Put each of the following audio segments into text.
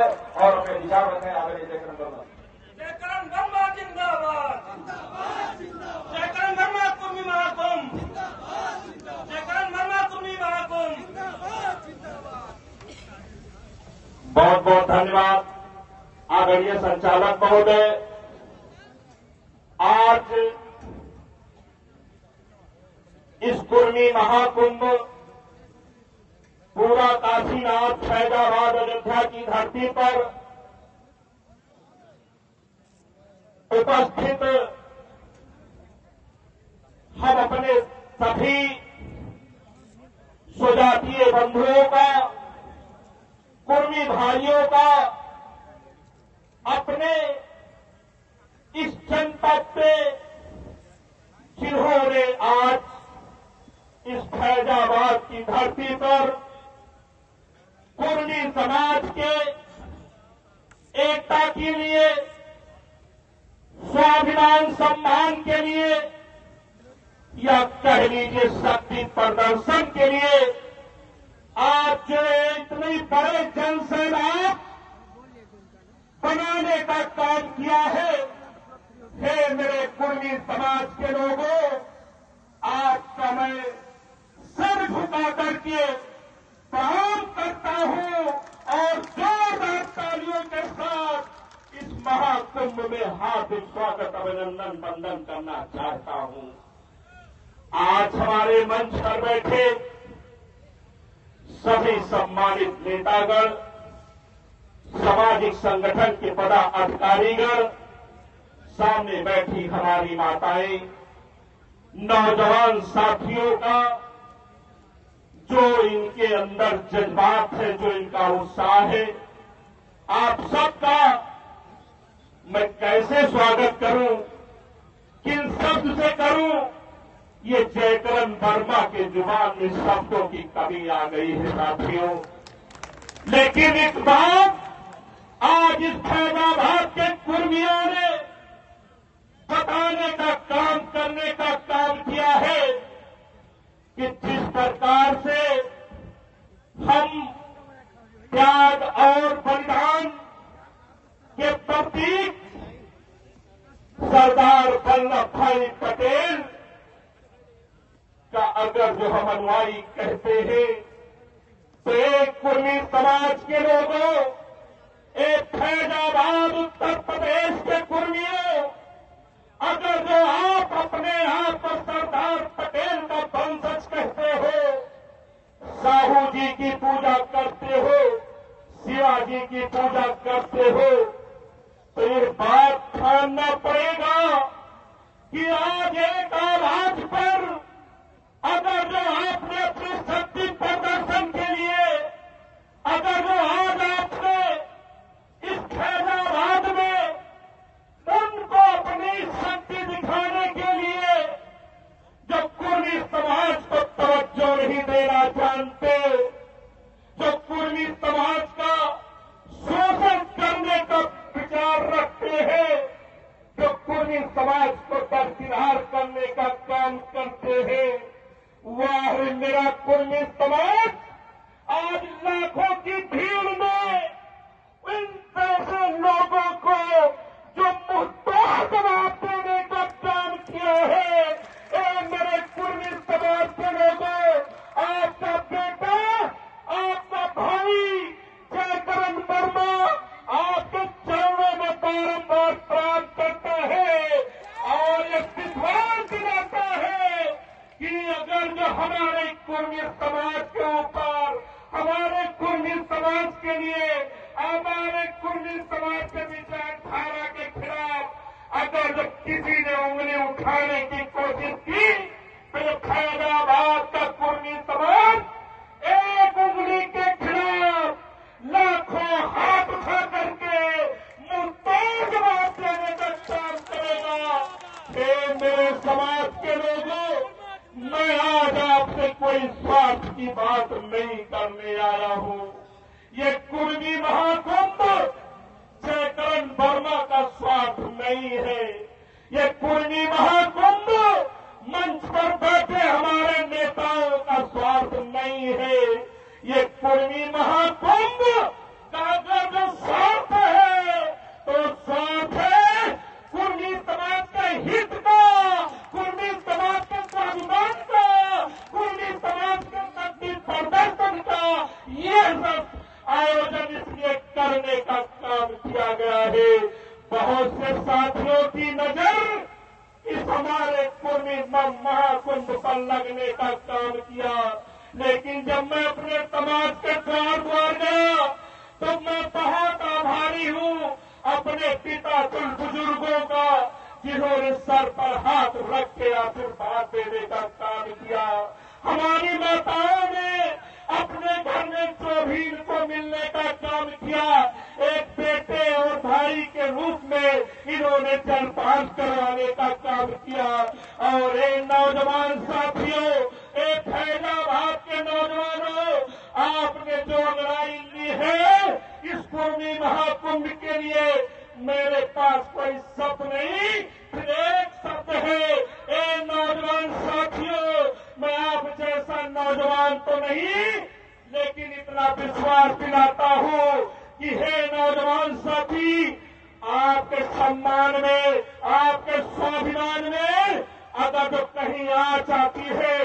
और अपने विचार रखें आदरणीय जयकरण वर्मा। जयकरण वर्मा जिंदाबाद, जयकरण वर्मा कुर्मी महाकुंभ, जयकरण वर्मा कुर्मी महाकुंभ। बहुत बहुत धन्यवाद आदरणीय संचालक महोदय। आज इस कुर्मी महाकुंभ पूरा काशीनाथ फैजाबाद अयोध्या की धरती पर उपस्थित हम अपने सभी स्वजातीय बंधुओं का, कुर्मी भाइयों का अपने इस जनपद से जिन्होंने आज इस फैजाबाद की धरती पर कुर्मी समाज के एकता के लिए, स्वाभिमान सम्मान के लिए या कह लीजिए शक्ति प्रदर्शन के लिए आज जो इतनी बड़े जनसैलाब बनाने का काम किया है। हे मेरे कुर्मी समाज के लोगों, आज का मैं सर झुका करके प्रणाम करता हूं और जोरदार तालियों के साथ इस महाकुंभ में हार्दिक स्वागत, अभिनंदन, वंदन करना चाहता हूं। आज हमारे मंच पर बैठे सभी सम्मानित नेतागण, सामाजिक संगठन के पदाधिकारीगण, सामने बैठी हमारी माताएं, नौजवान साथियों का जो इनके अंदर जज्बात है, जो इनका उत्साह है, आप सबका मैं कैसे स्वागत करूं, किन शब्द से करूं, ये जयकरण वर्मा के जुबान में शब्दों की कमी आ गई है साथियों। लेकिन इस बार आज इस फैजाबाद के कुर्मियों ने बताने का काम, करने का काम किया है कि जिस प्रकार से हम त्याग और बलिदान के प्रतीक सरदार वल्लभ भाई पटेल का अगर जो हम अनुयायी कहते हैं तो एक कुर्मी समाज के लोगों, एक फैजाबाद उत्तर प्रदेश के कुर्मियों, अगर जो आप अपने आप को सरदार पटेल का वंशज कहते हो, साहू जी की पूजा करते हो, शिवाजी की पूजा करते हो, तो ये बात ठानना पड़ेगा कि आज एक आवाज पर अगर जो आपने अपनी शक्ति प्रदर्शन के लिए, अगर जो आज आपने इस फैजाबाद में उनको अपनी शक्ति दिखाने के लिए जो कुर्मी समाज को तवज्जो नहीं देना जानते, जो कुर्मी समाज का शोषण करने का विचार रखते हैं, जो कुर्मी समाज को दरकिनार करने का काम करते हैं, वह मेरा कुर्मी समाज आज लाखों की भीड़ में इन ऐसे लोगों को जो मुहताज जवाब देने का काम किया है। मेरे कुर्मी समाज के लोगों, आपका बेटा, आपका भाई जयकरण वर्मा आपके चरणों में बारंबार प्रार्थना करता है और ये विश्वास दिलाता है कि अगर जो हमारे कुर्मी समाज के ऊपर, हमारे कुर्मी समाज के लिए, हमारे कुर्मी समाज के विचारधारा के खिलाफ अगर जब किसी ने उंगली उठाने की कोशिश की तो फैजाबाद का कुर्मी समाज एक उंगली के खिलाफ लाखों हाथ उठा करके मुंहतोड़ जवाब देने का काम करेगा। मेरे समाज के लोगों, मैं आज आपसे कोई स्वार्थ की बात नहीं करने आया हूं। ये कुर्मी महाकुंभ जयकरण वर्मा का स्वार्थ नहीं है। ये कुर्मी महाकुंभ मंच पर बैठे हमारे नेताओं का स्वार्थ नहीं है। ये कुर्मी महाकुंभ का अगर जो करने का काम किया गया है। बहुत से साथियों की नजर इस हमारे कुर्मी महाकुंभ पर लगने का काम किया, लेकिन जब मैं अपने समाज के द्वार गया तो मैं बहुत आभारी हूँ अपने पिता बुजुर्गों का, जिन्होंने सर पर हाथ रख के आशीर्वाद देने का काम किया। हमारी माताओं ने अपने घर में चौबीन को मिलने का काम किया। एक बेटे और भाई के रूप में इन्होंने जलपान करवाने का काम किया। और ये नौजवान साथियों, एक फैजाबाद के नौजवानों, आपने जो अंगड़ाई ली है इस कुर्मी महाकुंभ के लिए, मेरे पास कोई शब्द नहीं, एक शब्द है, ए नौजवान साथियों, मैं आप जैसा नौजवान तो नहीं, लेकिन इतना विश्वास दिलाता हूँ कि हे नौजवान साथी, आपके सम्मान में, आपके स्वाभिमान में अगर जो कहीं आँच आती है,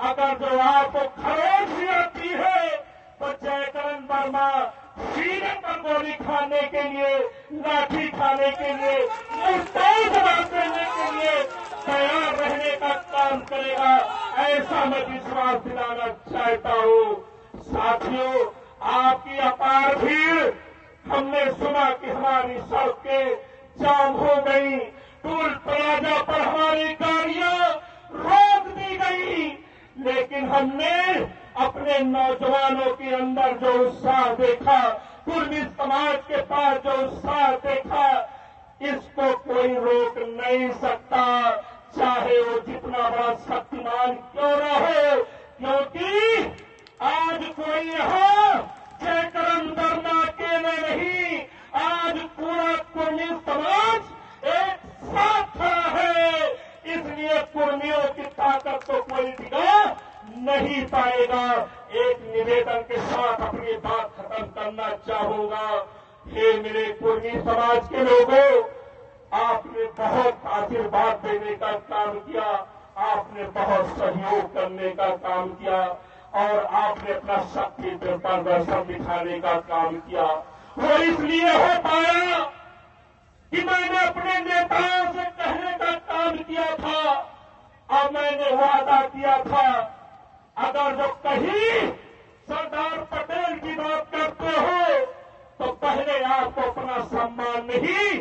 अगर जो आपको खरोच भी आती है, तो जयकरण वर्मा सीने पर गोली खाने के लिए, लाठी खाने के लिए, मुस्तैद जवाब देने के लिए तैयार रहने का काम करेगा। ऐसा मैं विश्वास दिलाना चाहता हूँ। साथियों, आपकी अपार भीड़, हमने सुना कि हमारी सड़कें जाम हो गई, टोल प्लाजा पर हमारी गाड़ियां रोक दी गई, लेकिन हमने अपने नौजवानों के अंदर जो उत्साह देखा, कुर्मी समाज के पास जो उत्साह देखा, इसको कोई रोक नहीं सकता, चाहे वो जितना बड़ा शक्तिमान क्यों न हो, क्योंकि आज कोई यहाँ जयकरण वर्मा अकेले नहीं, आज पूरा कुर्मी समाज एक साथ खड़ा है। इसलिए कुर्मियों की ताकत को कोई दिखा नहीं पाएगा। एक निवेदन के साथ अपनी बात खत्म करना चाहूंगा। हे मेरे कुर्मी समाज के लोगों, आपने बहुत आशीर्वाद देने का काम किया, आपने बहुत सहयोग करने का काम किया और आपने अपना शक्ति प्रदर्शन दिखाने का काम किया। वो इसलिए हो पाया कि मैंने अपने नेताओं से कहने का काम किया था और मैंने वादा किया था, अगर जो कहीं सरदार पटेल की बात करते हो तो पहले आपको अपना सम्मान नहीं,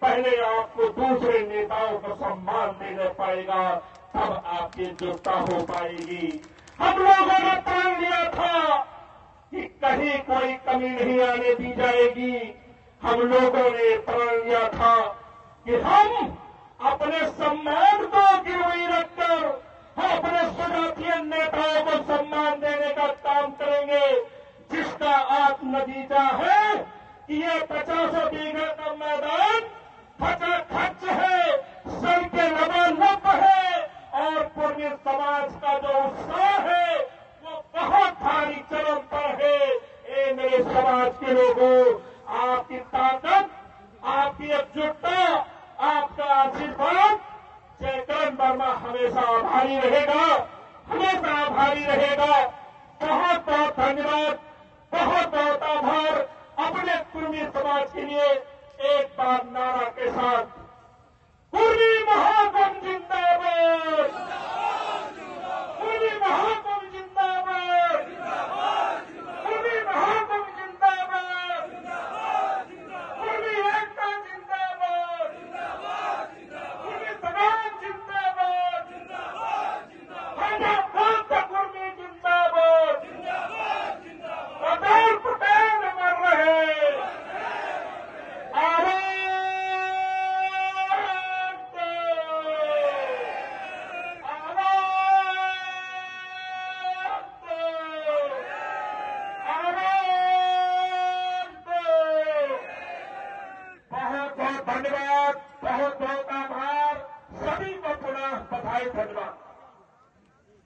पहले आपको दूसरे नेताओं को सम्मान देना पड़ेगा, तब आपकी एकजुटता हो पाएगी। हम लोगों ने प्रण लिया था कि कहीं कोई कमी नहीं आने दी जाएगी। हम लोगों ने प्रण लिया था कि हम अपने सम्मान को गिरवी रखकर हम अपने सजातीय नेताओं को सम्मान देने का काम करेंगे, जिसका आप नतीजा है कि ये 50 बीघा का मैदान खचाखच है, सड़कें लबालब है और पूर्वी समाज का जो उत्साह है वो बहुत भारी चरम पर है। ए मेरे समाज के लोगों, आपकी ताकत, आपकी एकजुटता, आपका आशीर्वाद, जयकरण वर्मा हमेशा आभारी रहेगा, हमेशा आभारी रहेगा। बहुत बहुत धन्यवाद, बहुत बहुत आभार। अपने कुर्मी समाज के लिए एक बार नारा के साथ, कुर्मी महाकुंभ जिंदाबाद, कुर्मी महाकुंभ